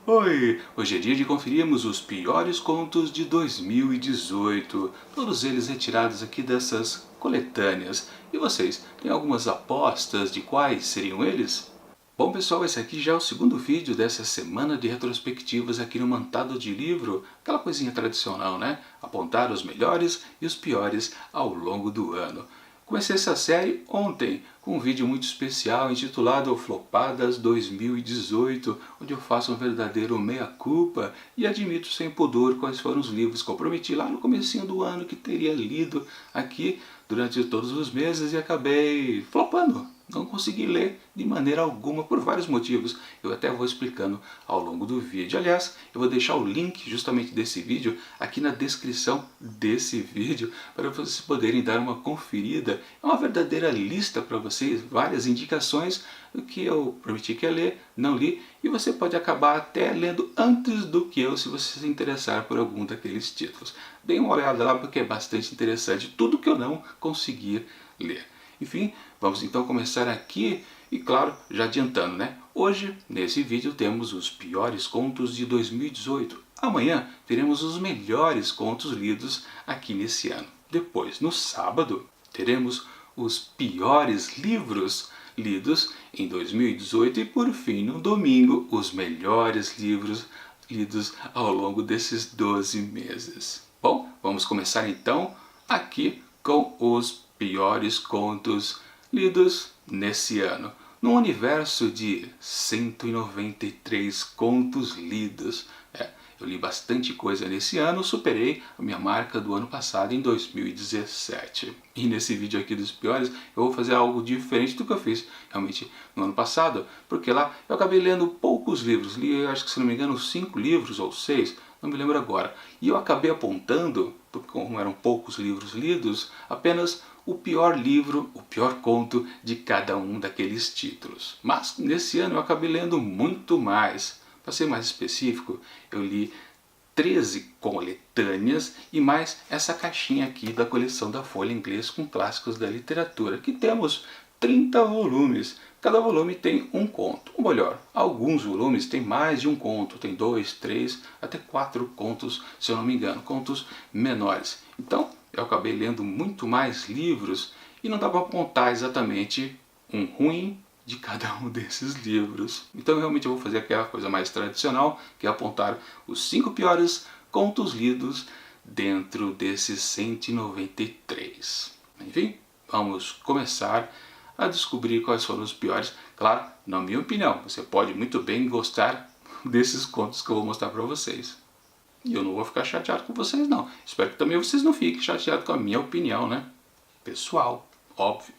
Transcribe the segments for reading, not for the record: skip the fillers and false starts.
Oi! Hoje é dia de conferirmos os piores contos de 2018, todos eles retirados aqui dessas coletâneas. E vocês, têm algumas apostas de quais seriam eles? Bom pessoal, esse aqui já é o segundo vídeo dessa semana de retrospectivas aqui no Mantado de Livro, aquela coisinha tradicional, né? Apontar os melhores e os piores ao longo do ano. Comecei essa série ontem, com um vídeo muito especial intitulado Flopadas 2018, onde eu faço um verdadeiro meia-culpa e admito sem pudor quais foram os livros que eu prometi lá no comecinho do ano que teria lido aqui durante todos os meses e acabei flopando. Não consegui ler de maneira alguma por vários motivos. Eu até vou explicando ao longo do vídeo. Aliás, eu vou deixar o link justamente desse vídeo aqui na descrição desse vídeo para vocês poderem dar uma conferida. É uma verdadeira lista para vocês, várias indicações do que eu prometi que ia ler, não li, e você pode acabar até lendo antes do que eu, se você se interessar por algum daqueles títulos. Dê uma olhada lá porque é bastante interessante tudo que eu não conseguia ler. Enfim, vamos então começar aqui e claro, já adiantando, né? Hoje, nesse vídeo, temos os piores contos de 2018. Amanhã teremos os melhores contos lidos aqui nesse ano. Depois, no sábado, teremos os piores livros lidos em 2018 e por fim, no domingo, os melhores livros lidos ao longo desses 12 meses. Bom, vamos começar então aqui com os piores contos lidos nesse ano. No universo de 193 contos lidos. Eu li bastante coisa nesse ano, superei a minha marca do ano passado em 2017. E nesse vídeo aqui dos piores, eu vou fazer algo diferente do que eu fiz realmente no ano passado, porque lá eu acabei lendo poucos livros, li acho que se não me engano 5 livros ou 6, não me lembro agora. E eu acabei apontando, porque como eram poucos livros lidos, apenas o pior livro, o pior conto de cada um daqueles títulos. Mas nesse ano eu acabei lendo muito mais. Para ser mais específico, eu li 13 coletâneas e mais essa caixinha aqui da coleção da Folha Inglês com clássicos da literatura, que temos 30 volumes. Cada volume tem um conto, ou melhor, alguns volumes têm mais de um conto, tem 2, 3, até 4 contos, se eu não me engano, contos menores. Então, eu acabei lendo muito mais livros e não dá para apontar exatamente um ruim de cada um desses livros. Então realmente eu vou fazer aquela coisa mais tradicional, que é apontar os 5 piores contos lidos dentro desses 193. Enfim, vamos começar a descobrir quais foram os piores. Claro, na minha opinião, você pode muito bem gostar desses contos que eu vou mostrar para vocês. E eu não vou ficar chateado com vocês não. Espero que também vocês não fiquem chateados com a minha opinião, né? Pessoal, óbvio.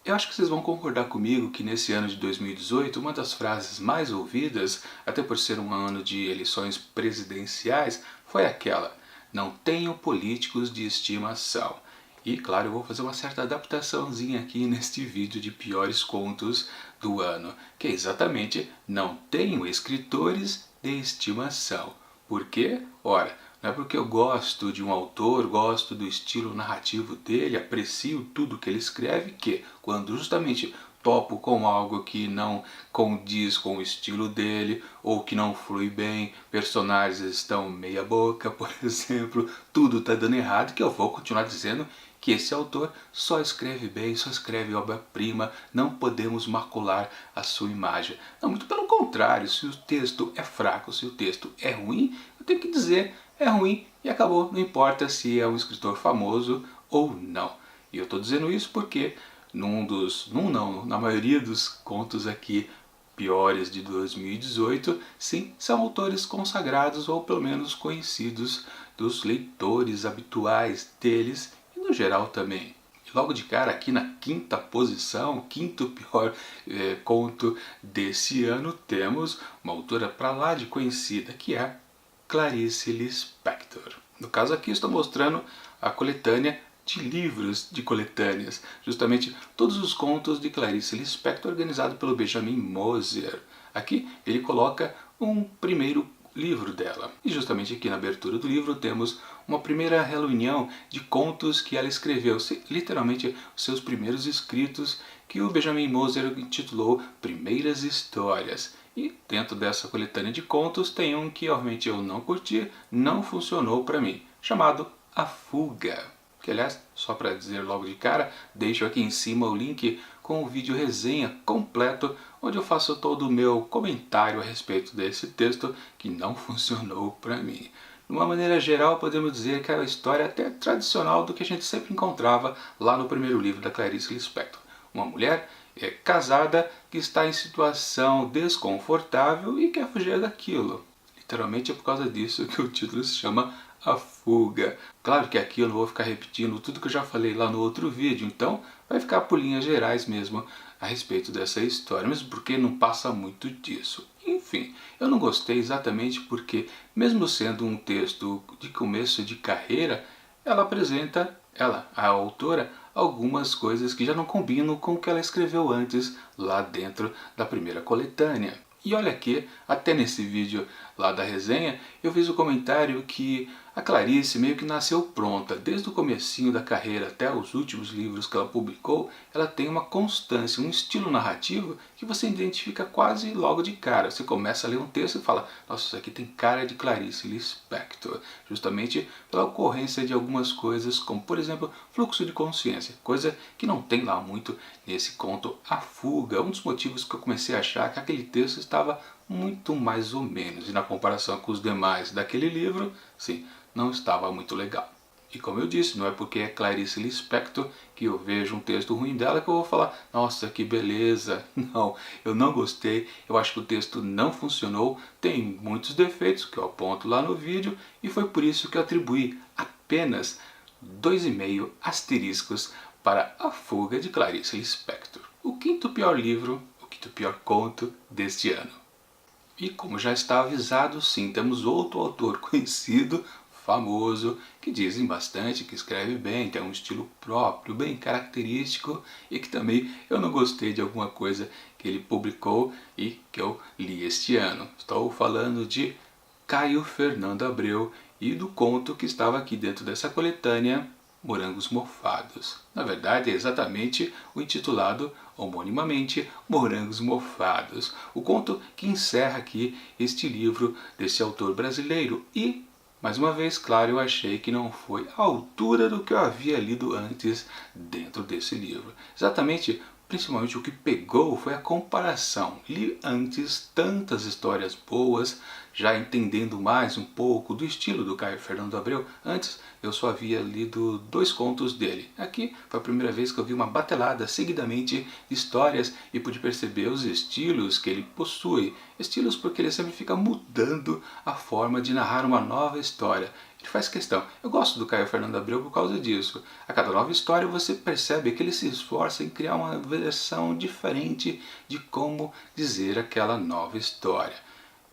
Eu acho que vocês vão concordar comigo que nesse ano de 2018, uma das frases mais ouvidas, até por ser um ano de eleições presidenciais, foi aquela: não tenho políticos de estimação. E claro, eu vou fazer uma certa adaptaçãozinha aqui neste vídeo de piores contos do ano, que é exatamente não tenho escritores de estimação. Por quê? Ora, não é porque eu gosto de um autor, gosto do estilo narrativo dele, aprecio tudo que ele escreve, que quando justamente topo com algo que não condiz com o estilo dele, ou que não flui bem, personagens estão meia boca, por exemplo, tudo está dando errado, que eu vou continuar dizendo que esse autor só escreve bem, só escreve obra-prima, não podemos macular a sua imagem. Não, muito pelo contrário, se o texto é fraco, se o texto é ruim, eu tenho que dizer é ruim e acabou, não importa se é um escritor famoso ou não. E eu estou dizendo isso porque na maioria dos contos aqui piores de 2018, sim, são autores consagrados ou pelo menos conhecidos dos leitores habituais deles e no geral também. E logo de cara aqui na quinta posição, quinto pior conto desse ano, temos uma autora pra lá de conhecida que é Clarice Lispector. No caso aqui estou mostrando a coletânea de livros de coletâneas, justamente todos os contos de Clarice Lispector organizado pelo Benjamin Moser. Aqui ele coloca um primeiro livro dela. E justamente aqui na abertura do livro temos uma primeira reunião de contos que ela escreveu, literalmente os seus primeiros escritos, que o Benjamin Moser intitulou Primeiras Histórias. E dentro dessa coletânea de contos tem um que realmente eu não curti, não funcionou para mim, chamado A Fuga. Que aliás, só para dizer logo de cara, deixo aqui em cima o link com o vídeo resenha completo, onde eu faço todo o meu comentário a respeito desse texto que não funcionou para mim. De uma maneira geral, podemos dizer que é a história até tradicional do que a gente sempre encontrava lá no primeiro livro da Clarice Lispector. Uma mulher casada que está em situação desconfortável e quer fugir daquilo. Literalmente é por causa disso que o título se chama A Fuga. Claro que aqui eu não vou ficar repetindo tudo que eu já falei lá no outro vídeo, então vai ficar por linhas gerais mesmo a respeito dessa história, mesmo porque não passa muito disso. Enfim, eu não gostei exatamente porque, mesmo sendo um texto de começo de carreira, ela apresenta, a autora, algumas coisas que já não combinam com o que ela escreveu antes lá dentro da primeira coletânea. E olha aqui, até nesse vídeo lá da resenha, eu fiz o comentário que a Clarice meio que nasceu pronta. Desde o comecinho da carreira até os últimos livros que ela publicou, ela tem uma constância, um estilo narrativo que você identifica quase logo de cara. Você começa a ler um texto e fala, nossa, isso aqui tem cara de Clarice Lispector. Justamente pela ocorrência de algumas coisas, como por exemplo, fluxo de consciência. Coisa que não tem lá muito nesse conto A Fuga. Um dos motivos que eu comecei a achar que aquele texto estava muito mais ou menos. E na comparação com os demais daquele livro, sim, não estava muito legal. E como eu disse, não é porque é Clarice Lispector que eu vejo um texto ruim dela que eu vou falar, nossa, que beleza. Não, eu não gostei, eu acho que o texto não funcionou, tem muitos defeitos que eu aponto lá no vídeo e foi por isso que eu atribuí apenas 2,5 asteriscos para A Fuga de Clarice Lispector. O quinto pior livro, o quinto pior conto deste ano. E como já está avisado, sim, temos outro autor conhecido, famoso, que dizem bastante, que escreve bem, tem um estilo próprio, bem característico e que também eu não gostei de alguma coisa que ele publicou e que eu li este ano. Estou falando de Caio Fernando Abreu e do conto que estava aqui dentro dessa coletânea, Morangos Mofados. Na verdade é exatamente o intitulado homonimamente Morangos Mofados, o conto que encerra aqui este livro desse autor brasileiro e, mais uma vez, claro, eu achei que não foi à altura do que eu havia lido antes dentro desse livro. Exatamente, principalmente o que pegou foi a comparação. Li antes tantas histórias boas, já entendendo mais um pouco do estilo do Caio Fernando Abreu. Antes eu só havia lido 2 contos dele. Aqui foi a primeira vez que eu vi uma batelada seguidamente de histórias e pude perceber os estilos que ele possui. Estilos porque ele sempre fica mudando a forma de narrar uma nova história. Ele faz questão. Eu gosto do Caio Fernando Abreu por causa disso. A cada nova história você percebe que ele se esforça em criar uma versão diferente de como dizer aquela nova história.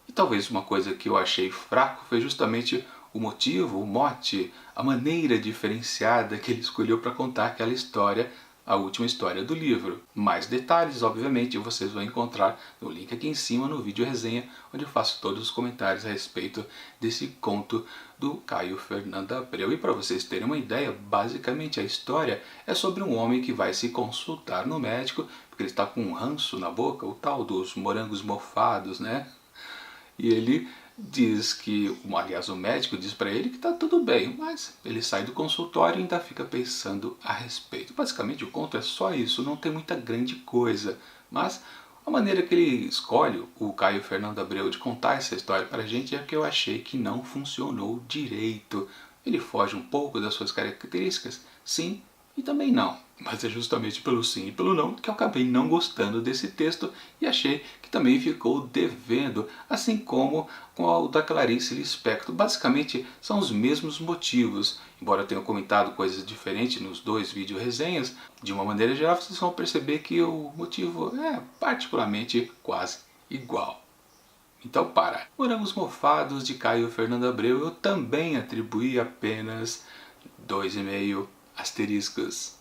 E talvez uma coisa que eu achei fraco foi justamente o motivo, o mote, a maneira diferenciada que ele escolheu para contar aquela história, a última história do livro. Mais detalhes, obviamente, vocês vão encontrar no link aqui em cima no vídeo resenha, onde eu faço todos os comentários a respeito desse conto do Caio Fernando Abreu. E para vocês terem uma ideia, basicamente a história é sobre um homem que vai se consultar no médico, porque ele está com um ranço na boca, o tal dos morangos mofados, né? E ele diz que, aliás, o médico diz para ele que está tudo bem, mas ele sai do consultório e ainda fica pensando a respeito. Basicamente o conto é só isso, não tem muita grande coisa, mas a maneira que ele escolhe, o Caio Fernando Abreu, de contar essa história para a gente é que eu achei que não funcionou direito. Ele foge um pouco das suas características, sim, e também não. Mas é justamente pelo sim e pelo não que eu acabei não gostando desse texto e achei que também ficou devendo, assim como com o da Clarice Lispector. Basicamente são os mesmos motivos. Embora eu tenha comentado coisas diferentes nos 2 vídeo resenhas, de uma maneira geral vocês vão perceber que o motivo é particularmente quase igual. Então para Morangos Mofados de Caio Fernando Abreu eu também atribuí apenas 2,5 asteriscos.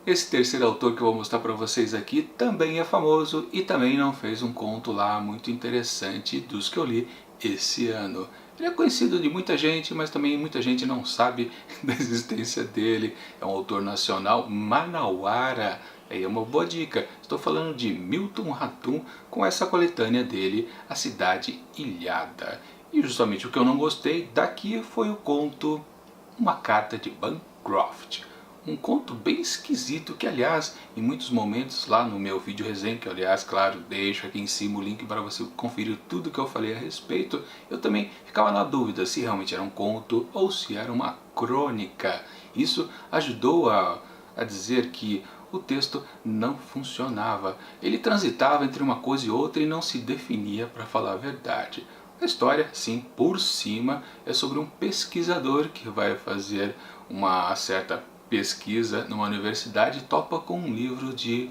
Esse terceiro autor que eu vou mostrar para vocês aqui também é famoso e também não fez um conto lá muito interessante dos que eu li esse ano. Ele é conhecido de muita gente, mas também muita gente não sabe da existência dele. É um autor nacional, manauara, Aí é uma boa dica. Estou falando de Milton Ratum com essa coletânea dele, A Cidade Ilhada. E justamente o que eu não gostei daqui foi o conto Uma Carta de Bancroft. Um conto bem esquisito que, aliás, em muitos momentos lá no meu vídeo resenha, que aliás, claro, deixo aqui em cima o link para você conferir tudo que eu falei a respeito, eu também ficava na dúvida se realmente era um conto ou se era uma crônica. Isso ajudou a dizer que o texto não funcionava. Ele transitava entre uma coisa e outra e não se definia, para falar a verdade. A história, sim, por cima, é sobre um pesquisador que vai fazer uma certa pesquisa numa universidade e topa com um livro de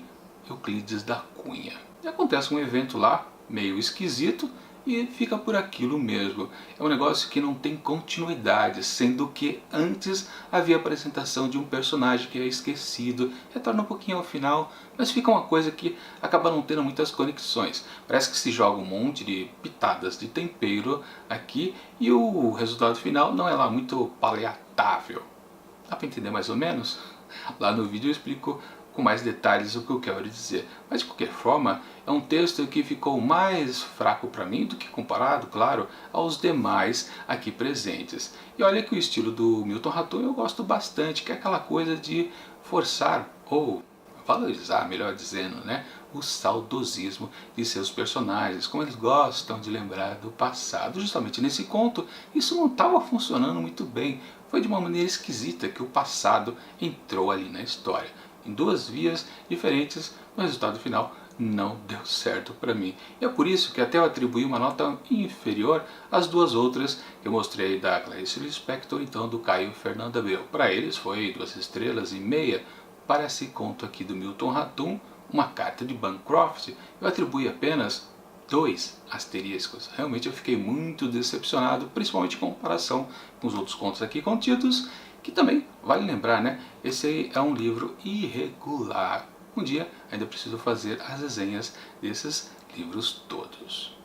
Euclides da Cunha. E acontece um evento lá, meio esquisito, e fica por aquilo mesmo. É um negócio que não tem continuidade, sendo que antes havia a apresentação de um personagem que é esquecido, retorna um pouquinho ao final, mas fica uma coisa que acaba não tendo muitas conexões. Parece que se joga um monte de pitadas de tempero aqui e o resultado final não é lá muito palatável. Dá para entender mais ou menos? Lá no vídeo eu explico com mais detalhes o que eu quero dizer. Mas de qualquer forma, é um texto que ficou mais fraco para mim do que comparado, claro, aos demais aqui presentes. E olha que o estilo do Milton Ratum eu gosto bastante, que é aquela coisa de forçar ou valorizar, melhor dizendo, né, o saudosismo de seus personagens, como eles gostam de lembrar do passado. Justamente nesse conto, isso não estava funcionando muito bem. Foi de uma maneira esquisita que o passado entrou ali na história. Em duas vias diferentes, o resultado final não deu certo para mim. E é por isso que até eu atribuí uma nota inferior às duas outras que eu mostrei da Clarice Lispector, então do Caio Fernando Abreu. Para eles foi 2,5 estrelas. Para esse conto aqui do Milton Ratum, Uma Carta de Bancroft, eu atribuí apenas 2 asteriscos. Realmente eu fiquei muito decepcionado, principalmente em comparação com os outros contos aqui contidos, que também, vale lembrar, né? Esse aí é um livro irregular. Um dia ainda preciso fazer as resenhas desses livros todos.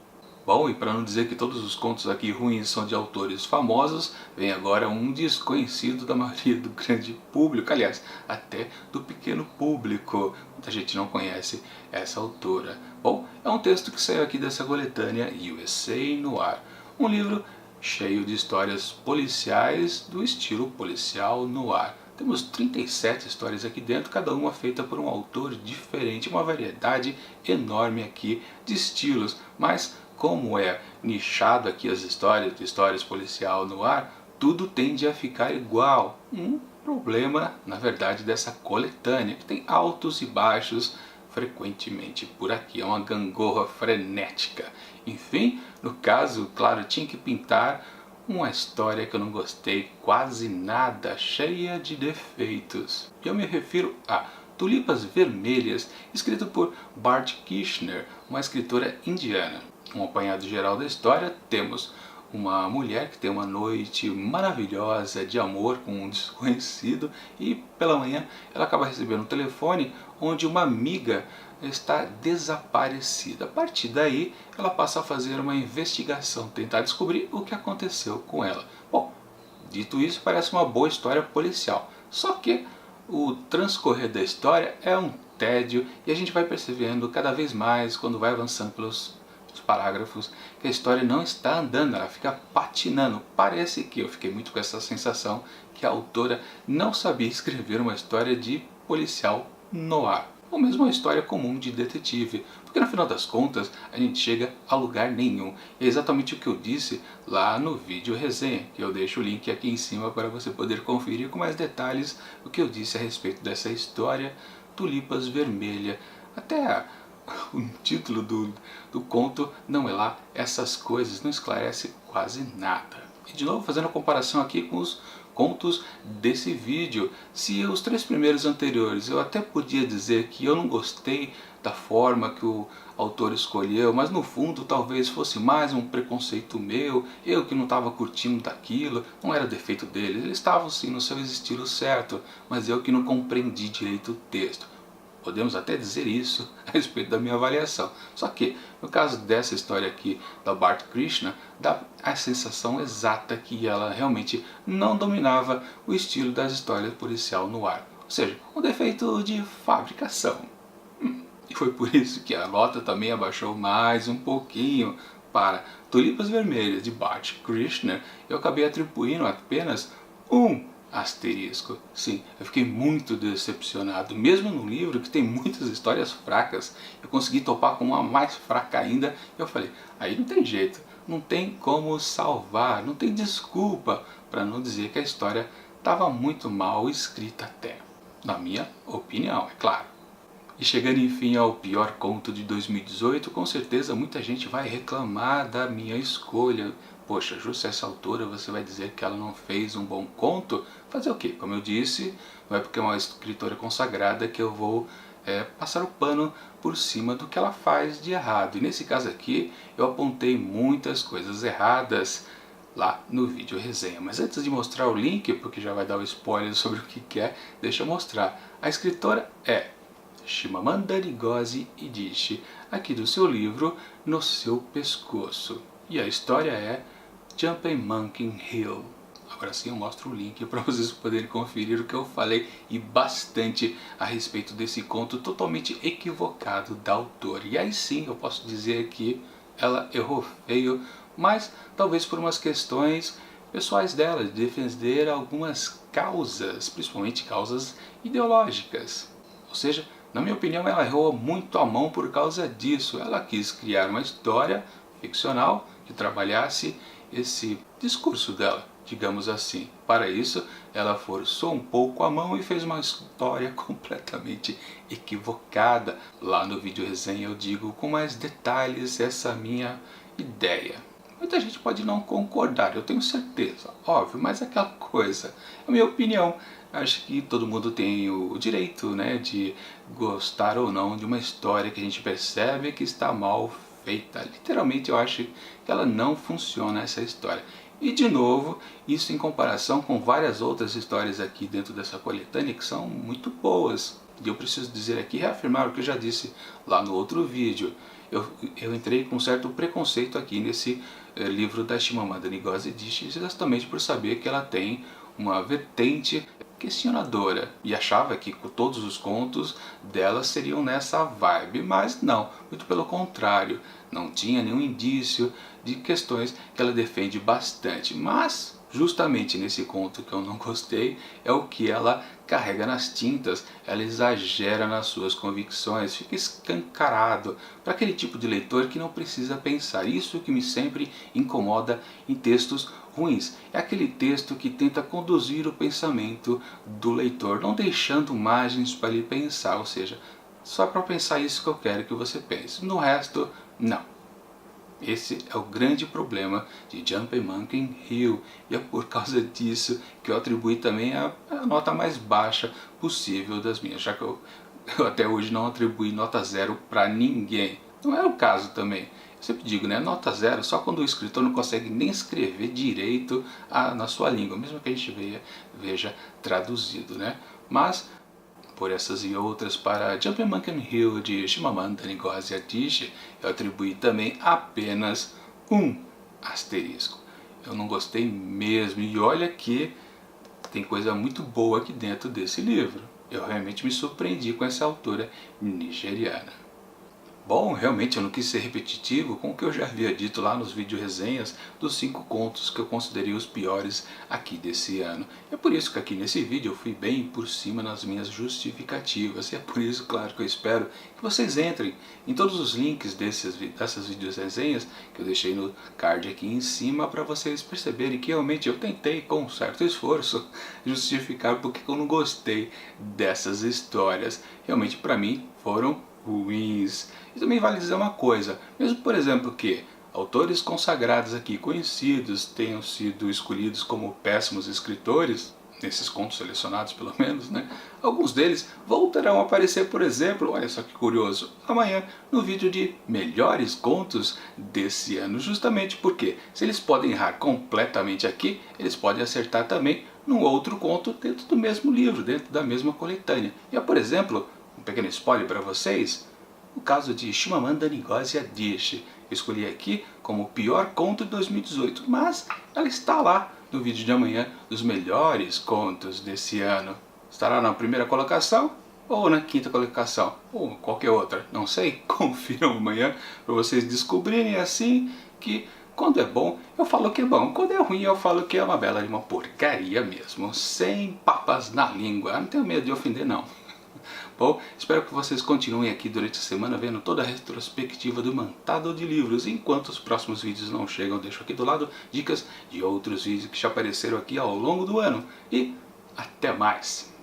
Bom, e para não dizer que todos os contos aqui ruins são de autores famosos, vem agora um desconhecido da maioria do grande público, aliás, até do pequeno público. Muita gente não conhece essa autora. Bom, é um texto que saiu aqui dessa coletânea USA Noir, um livro cheio de histórias policiais do estilo policial noir. Temos 37 histórias aqui dentro, cada uma feita por um autor diferente, uma variedade enorme aqui de estilos, mas como é nichado aqui as histórias de histórias policial no ar, tudo tende a ficar igual. Um problema, na verdade, dessa coletânea, que tem altos e baixos frequentemente por aqui. É uma gangorra frenética. Enfim, no caso, claro, tinha que pintar uma história que eu não gostei quase nada, cheia de defeitos. Eu me refiro a Tulipas Vermelhas, escrito por Bart Kirshner, uma escritora indiana. Um apanhado geral da história, temos uma mulher que tem uma noite maravilhosa de amor com um desconhecido e pela manhã ela acaba recebendo um telefone onde uma amiga está desaparecida. A partir daí ela passa a fazer uma investigação, tentar descobrir o que aconteceu com ela. Bom, dito isso, parece uma boa história policial, só que o transcorrer da história é um tédio e a gente vai percebendo cada vez mais quando vai avançando pelos parágrafos que a história não está andando, ela fica patinando. Parece que eu fiquei muito com essa sensação que a autora não sabia escrever uma história de policial noir, ou mesmo uma história comum de detetive, porque no final das contas a gente chega a lugar nenhum. E é exatamente o que eu disse lá no vídeo resenha, que eu deixo o link aqui em cima para você poder conferir com mais detalhes o que eu disse a respeito dessa história Tulipas Vermelhas. Até o título do conto não é lá essas coisas, não esclarece quase nada. E de novo fazendo a comparação aqui com os contos desse vídeo, se os 3 primeiros anteriores eu até podia dizer que eu não gostei da forma que o autor escolheu, mas no fundo talvez fosse mais um preconceito meu, eu que não estava curtindo daquilo, não era defeito deles, eles estavam sim no seu estilo certo, mas eu que não compreendi direito o texto. Podemos até dizer isso a respeito da minha avaliação. Só que, no caso dessa história aqui da Bart Krishna, dá a sensação exata que ela realmente não dominava o estilo das histórias policial no ar. ou seja, um defeito de fabricação. E foi por isso que a nota também abaixou mais um pouquinho para Tulipas Vermelhas de Bart Krishna. Eu acabei atribuindo apenas um asterisco. Sim, eu fiquei muito decepcionado. Mesmo no livro que tem muitas histórias fracas, eu consegui topar com uma mais fraca ainda. Eu falei, aí não tem jeito, não tem como salvar, não tem desculpa para não dizer que a história estava muito mal escrita até. Na minha opinião, é claro. E chegando enfim ao pior conto de 2018, com certeza muita gente vai reclamar da minha escolha. Poxa, justo essa autora você vai dizer que ela não fez um bom conto? Fazer o quê? Como eu disse, não é porque é uma escritora consagrada que eu vou passar o pano por cima do que ela faz de errado. E nesse caso aqui, eu apontei muitas coisas erradas lá no vídeo resenha. Mas antes de mostrar o link, porque já vai dar o spoiler sobre o que é, deixa eu mostrar. A escritora é Chimamanda Ngozi Adichie, aqui do seu livro No Seu Pescoço. E a história é Jumping Monkey Hill. Agora sim eu mostro o link para vocês poderem conferir o que eu falei e bastante a respeito desse conto totalmente equivocado da autora. E aí sim eu posso dizer que ela errou feio, mas talvez por umas questões pessoais dela, de defender algumas causas, principalmente causas ideológicas. Ou seja, na minha opinião, ela errou muito a mão por causa disso. Ela quis criar uma história ficcional que trabalhasse esse discurso dela, digamos assim. Para isso, ela forçou um pouco a mão e fez uma história completamente equivocada. Lá no vídeo resenha eu digo com mais detalhes essa minha ideia. Muita gente pode não concordar, eu tenho certeza, óbvio, mas é aquela coisa, é a minha opinião. Acho que todo mundo tem o direito, né, de gostar ou não de uma história que a gente percebe que está mal feita. Literalmente eu acho que ela não funciona, essa história. E de novo, isso em comparação com várias outras histórias aqui dentro dessa coletânea que são muito boas. E eu preciso dizer aqui, reafirmar o que eu já disse lá no outro vídeo. Eu entrei com um certo preconceito aqui nesse livro da Chimamanda Ngozi Adichie, exatamente por saber que ela tem uma vertente questionadora e achava que todos os contos dela seriam nessa vibe, mas não, muito pelo contrário, não tinha nenhum indício de questões que ela defende bastante, mas justamente nesse conto que eu não gostei é o que ela carrega nas tintas, ela exagera nas suas convicções, fica escancarado para aquele tipo de leitor que não precisa pensar. Isso que me sempre incomoda em textos ruins. É aquele texto que tenta conduzir o pensamento do leitor, não deixando margens para ele pensar, ou seja, só para pensar isso que eu quero que você pense. No resto, não. Esse é o grande problema de Jumping Monkey Hill, e é por causa disso que eu atribuí também a nota mais baixa possível das minhas, já que eu até hoje não atribuí nota 0 para ninguém. Não é o caso também. Eu sempre digo, né, nota 0 só quando o escritor não consegue nem escrever direito na sua língua, mesmo que a gente veja traduzido, né? Mas por essas e outras, para Jumping Monkey Hill de Chimamanda Ngozi Adichie, eu atribuí também apenas um asterisco. Eu não gostei mesmo, e olha que tem coisa muito boa aqui dentro desse livro. Eu realmente me surpreendi com essa autora nigeriana. Bom, realmente eu não quis ser repetitivo com o que eu já havia dito lá nos vídeo resenhas dos 5 contos que eu considerei os piores aqui desse ano. É por isso que aqui nesse vídeo eu fui bem por cima nas minhas justificativas. E é por isso, claro, que eu espero que vocês entrem em todos os links dessas vídeos resenhas que eu deixei no card aqui em cima, para vocês perceberem que realmente eu tentei com um certo esforço justificar porque eu não gostei dessas histórias. Realmente para mim foram ruins. E também vale dizer uma coisa, mesmo por exemplo que autores consagrados aqui, conhecidos, tenham sido escolhidos como péssimos escritores, nesses contos selecionados pelo menos, né? Alguns deles voltarão a aparecer, por exemplo, olha só que curioso, amanhã no vídeo de melhores contos desse ano, justamente porque se eles podem errar completamente aqui, eles podem acertar também num outro conto dentro do mesmo livro, dentro da mesma coletânea. E é, por exemplo, um pequeno spoiler para vocês, o caso de Chimamanda Ngozi Adichie. Eu escolhi aqui como o pior conto de 2018, mas ela está lá no vídeo de amanhã dos melhores contos desse ano. Estará na primeira colocação ou na quinta colocação, ou qualquer outra, não sei. Confiram amanhã para vocês descobrirem, assim, que quando é bom eu falo que é bom, quando é ruim eu falo que é uma bela de uma porcaria mesmo, sem papas na língua. Não tenho medo de ofender não. Bom, espero que vocês continuem aqui durante a semana vendo toda a retrospectiva do Mantado de Livros. Enquanto os próximos vídeos não chegam, deixo aqui do lado dicas de outros vídeos que já apareceram aqui ao longo do ano. E até mais!